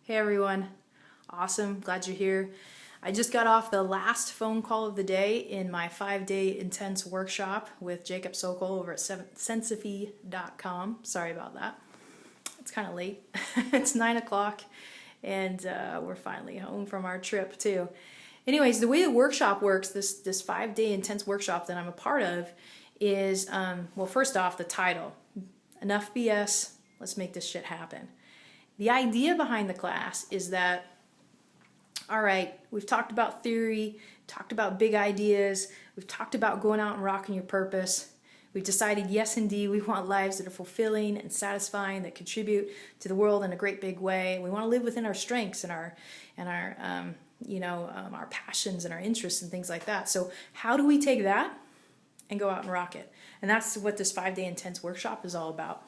Hey everyone, awesome, glad you're here. I just got off the last phone call of the day in my 5-day intense workshop with Jacob Sokol over at Sensify.com. Sorry about that. It's kind of late. It's 9 o'clock and we're finally home from our trip too. Anyways, the way the workshop works, this 5-day intense workshop that I'm a part of is, well, first off, the title, Enough BS, Let's Make This Shit Happen. The idea behind the class is that, all right, we've talked about theory, talked about big ideas, we've talked about going out and rocking your purpose. We've decided, yes, indeed, we want lives that are fulfilling and satisfying, that contribute to the world in a great big way. We want to live within our strengths and our passions and our interests and things like that. So how do we take that and go out and rock it? And that's what this 5-day intense workshop is all about.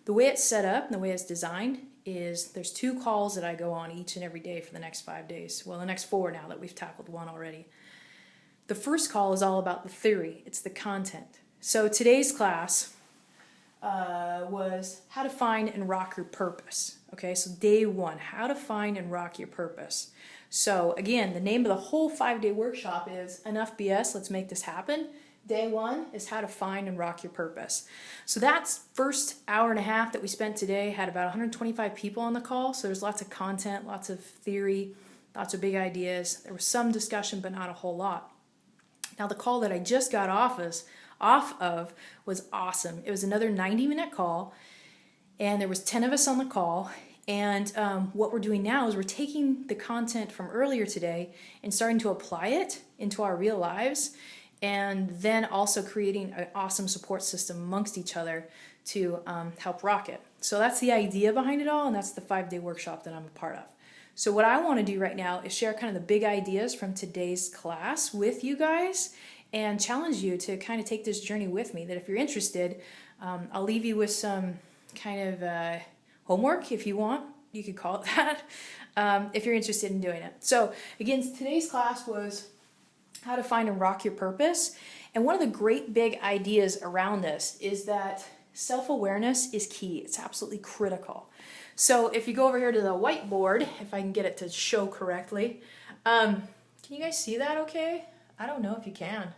The way it's set up and the way it's designed is there's 2 calls that I go on each and every day for the next 5 days. Well, the next 4 now that we've tackled one already. The first call is all about the theory. It's the content. So today's class was how to find and rock your purpose. Okay, so day 1, how to find and rock your purpose. So again, the name of the whole 5-day workshop is Enough BS, Let's Make This Happen. Day 1 is how to find and rock your purpose. So that's first hour and a half that we spent today, had about 125 people on the call. So there's lots of content, lots of theory, lots of big ideas. There was some discussion, but not a whole lot. Now the call that I just got off of was awesome. It was another 90-minute call, and there was 10 of us on the call. And what we're doing now is we're taking the content from earlier today and starting to apply it into our real lives, and then also creating an awesome support system amongst each other to help rock it. So that's the idea behind it all, and that's the 5-day workshop that I'm a part of. So what I want to do right now is share kind of the big ideas from today's class with you guys and challenge you to kind of take this journey with me, that if you're interested, I'll leave you with some kind of homework if you want. You could call it that, if you're interested in doing it. So again, today's class was how to find and rock your purpose. And one of the great big ideas around this is that self-awareness is key. It's absolutely critical. So if you go over here to the whiteboard, if I can get it to show correctly, can you guys see that okay? I don't know if you can.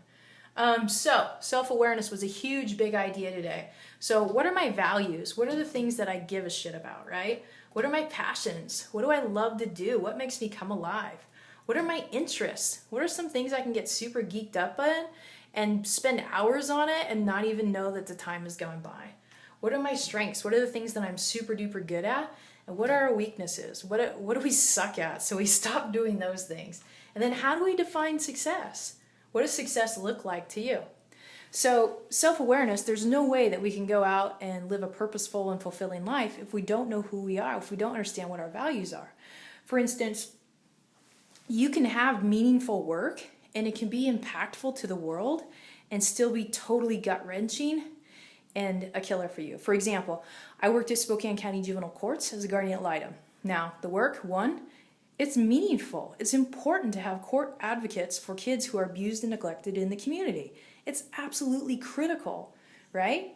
So self-awareness was a huge big idea today. So what are my values? What are the things that I give a shit about, right? What are my passions? What do I love to do? What makes me come alive? What are my interests? What are some things I can get super geeked up in and spend hours on it and not even know that the time is going by? What are my strengths? What are the things that I'm super duper good at? And what are our weaknesses? What do we suck at? So we stop doing those things. And then how do we define success? What does success look like to you? So self-awareness, there's no way that we can go out and live a purposeful and fulfilling life if we don't know who we are, if we don't understand what our values are. For instance, you can have meaningful work and it can be impactful to the world and still be totally gut-wrenching and a killer for you. For example, I worked at Spokane County Juvenile Courts as a guardian ad litem. Now, the work, 1, it's meaningful. It's important to have court advocates for kids who are abused and neglected in the community. It's absolutely critical, right?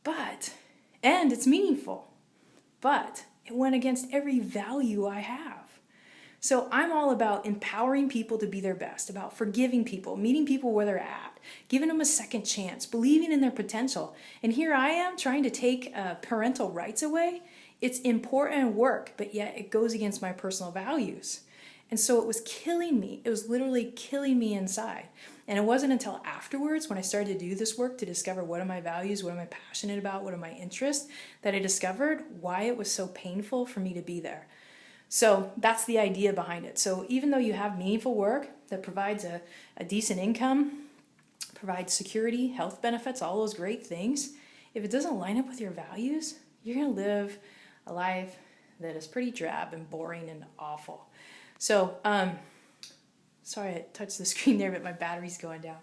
And it's meaningful, but it went against every value I have. So I'm all about empowering people to be their best, about forgiving people, meeting people where they're at, giving them a second chance, believing in their potential. And here I am trying to take parental rights away. It's important work, but yet it goes against my personal values. And so it was killing me. It was literally killing me inside. And it wasn't until afterwards when I started to do this work to discover what are my values, what am I passionate about, what are my interests, that I discovered why it was so painful for me to be there. So that's the idea behind it. So even though you have meaningful work that provides a decent income, provides security, health benefits, all those great things, if it doesn't line up with your values, you're going to live a life that is pretty drab and boring and awful. So, sorry I touched the screen there, but my battery's going down.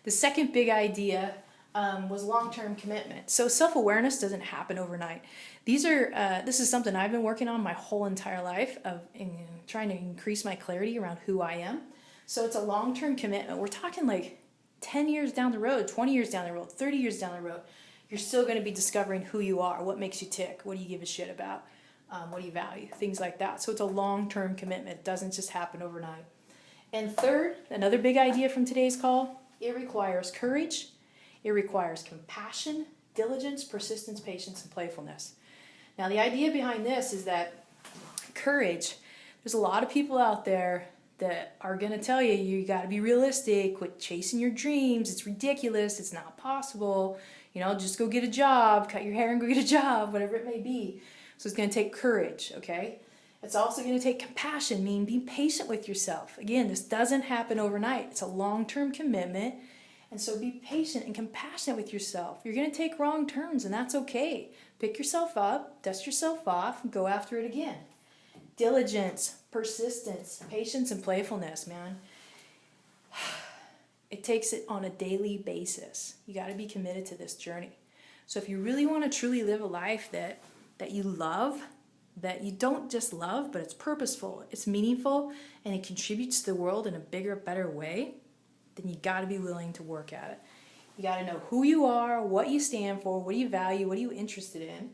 The second big idea was long-term commitment. So self-awareness doesn't happen overnight. This is something I've been working on my whole entire life in trying to increase my clarity around who I am. So it's a long-term commitment. We're talking like 10 years down the road, 20 years down the road, 30 years down the road. You're still going to be discovering who you are, what makes you tick, what do you give a shit about. What do you value? Things like that. So it's a long-term commitment. It doesn't just happen overnight. And third, another big idea from today's call, it requires courage. It requires compassion, diligence, persistence, patience, and playfulness. Now, the idea behind this is that courage, there's a lot of people out there that are going to tell you, you got to be realistic, quit chasing your dreams, it's ridiculous, it's not possible, just go get a job, cut your hair and go get a job, whatever it may be. So it's going to take courage, okay? It's also going to take compassion, meaning be patient with yourself. Again, this doesn't happen overnight. It's a long-term commitment, and so be patient and compassionate with yourself. You're going to take wrong turns, and that's okay. Pick yourself up, dust yourself off, and go after it again. Diligence, persistence, patience, and playfulness, man. It takes it on a daily basis. You got to be committed to this journey. So if you really want to truly live a life that you love, that you don't just love, but it's purposeful, it's meaningful, and it contributes to the world in a bigger, better way, then you got to be willing to work at it. You got to know who you are, what you stand for, what do you value, what are you interested in.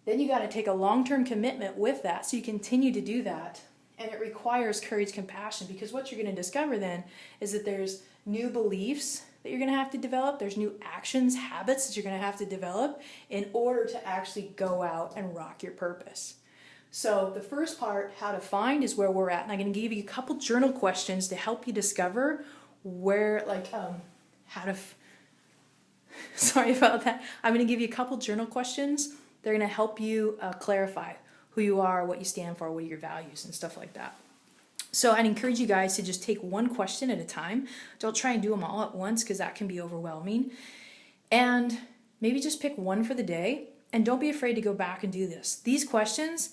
Then you got to take a long-term commitment with that so you continue to do that. And it requires courage, compassion, because what you're going to discover then is that there's new beliefs that you're going to have to develop. There's new actions, habits that you're going to have to develop in order to actually go out and rock your purpose. So the first part, how to find, is where we're at. And I'm going to give you a couple journal questions to help you discover where, sorry about that. I'm going to give you a couple journal questions. They're going to help you clarify who you are, what you stand for, what are your values, and stuff like that. So I'd encourage you guys to just take one question at a time. Don't try and do them all at once because that can be overwhelming. And maybe just pick one for the day. And don't be afraid to go back and do this. These questions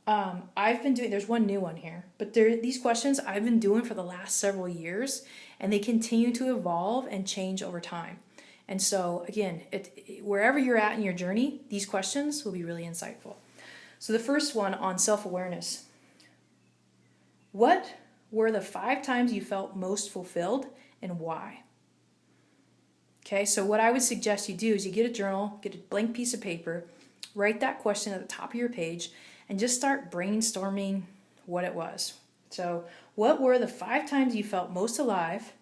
I've been doing, there's one new one here, but these questions I've been doing for the last several years, and they continue to evolve and change over time. And so again, wherever you're at in your journey, these questions will be really insightful. So the first one on self-awareness. What were the 5 times you felt most fulfilled and why? Okay, so what I would suggest you do is you get a journal, get a blank piece of paper, write that question at the top of your page, and just start brainstorming what it was. So what were the 5 times you felt most alive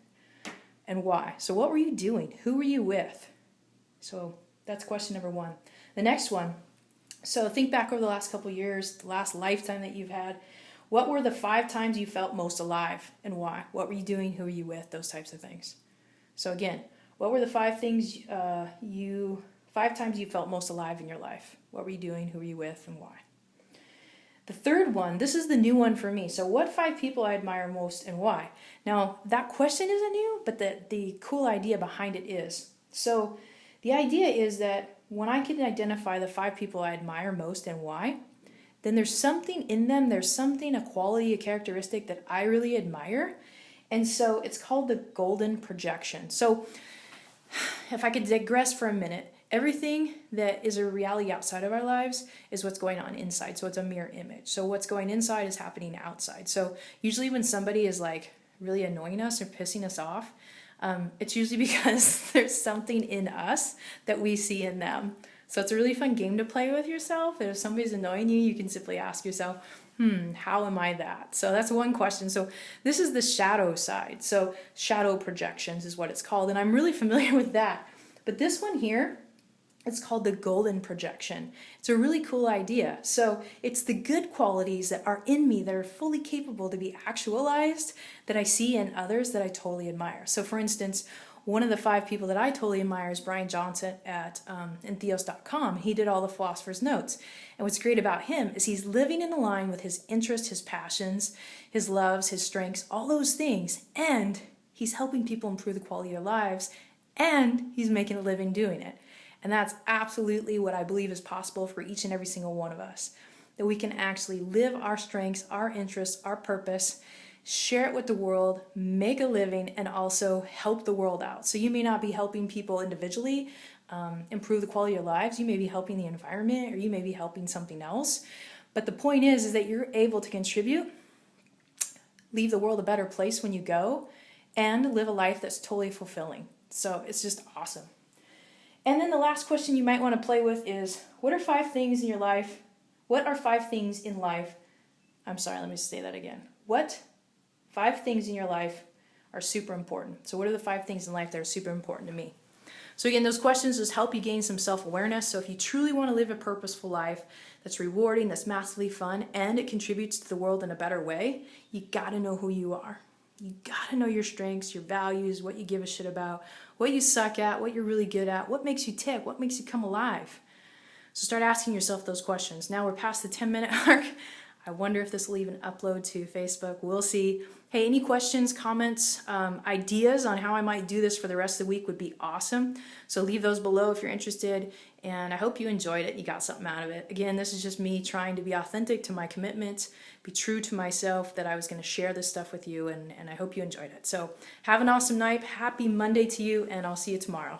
and why? So what were you doing? Who were you with? So that's question number 1. The next one, so think back over the last couple of years, the last lifetime that you've had. What were the 5 times you felt most alive and why? What were you doing? Who were you with? Those types of things. So again, what were the 5 things 5 times you felt most alive in your life? What were you doing? Who were you with? And why? The third one, this is the new one for me. So what 5 people I admire most and why? Now, that question isn't new, but the cool idea behind it is. So the idea is that when I can identify the 5 people I admire most and why, then there's something in them, there's something, a quality, a characteristic that I really admire. And so it's called the golden projection. So if I could digress for a minute, everything that is a reality outside of our lives is what's going on inside. So it's a mirror image. So what's going inside is happening outside. So usually when somebody is like really annoying us or pissing us off, it's usually because there's something in us that we see in them. So it's a really fun game to play with yourself. And if somebody's annoying you, you can simply ask yourself, how am I that? So that's one question. So this is the shadow side. So shadow projections is what it's called. And I'm really familiar with that. But this one here, it's called the golden projection. It's a really cool idea. So it's the good qualities that are in me that are fully capable to be actualized that I see in others that I totally admire. So for instance, one of the 5 people that I totally admire is Brian Johnson at Entheos.com. He did all the Philosopher's Notes. And what's great about him is he's living in line with his interests, his passions, his loves, his strengths, all those things. And he's helping people improve the quality of their lives. And he's making a living doing it. And that's absolutely what I believe is possible for each and every single one of us. That we can actually live our strengths, our interests, our purpose, share it with the world, make a living, and also help the world out. So you may not be helping people individually improve the quality of their lives. You may be helping the environment, or you may be helping something else. But the point is that you're able to contribute, leave the world a better place when you go, and live a life that's totally fulfilling. So it's just awesome. And then the last question you might want to play with is, what are 5 things in your life What are 5 things in life? I'm sorry, let me say that again. What 5 things in your life are super important? So what are the 5 things in life that are super important to me? So again, those questions just help you gain some self-awareness. So if you truly want to live a purposeful life that's rewarding, that's massively fun, and it contributes to the world in a better way, you got to know who you are. You got to know your strengths, your values, what you give a shit about, what you suck at, what you're really good at, what makes you tick, what makes you come alive. So start asking yourself those questions. Now we're past the 10-minute mark. I wonder if this will even upload to Facebook. We'll see. Hey, any questions, comments, ideas on how I might do this for the rest of the week would be awesome. So leave those below if you're interested. And I hope you enjoyed it. You got something out of it. Again, this is just me trying to be authentic to my commitment, be true to myself that I was going to share this stuff with you. And I hope you enjoyed it. So have an awesome night. Happy Monday to you. And I'll see you tomorrow.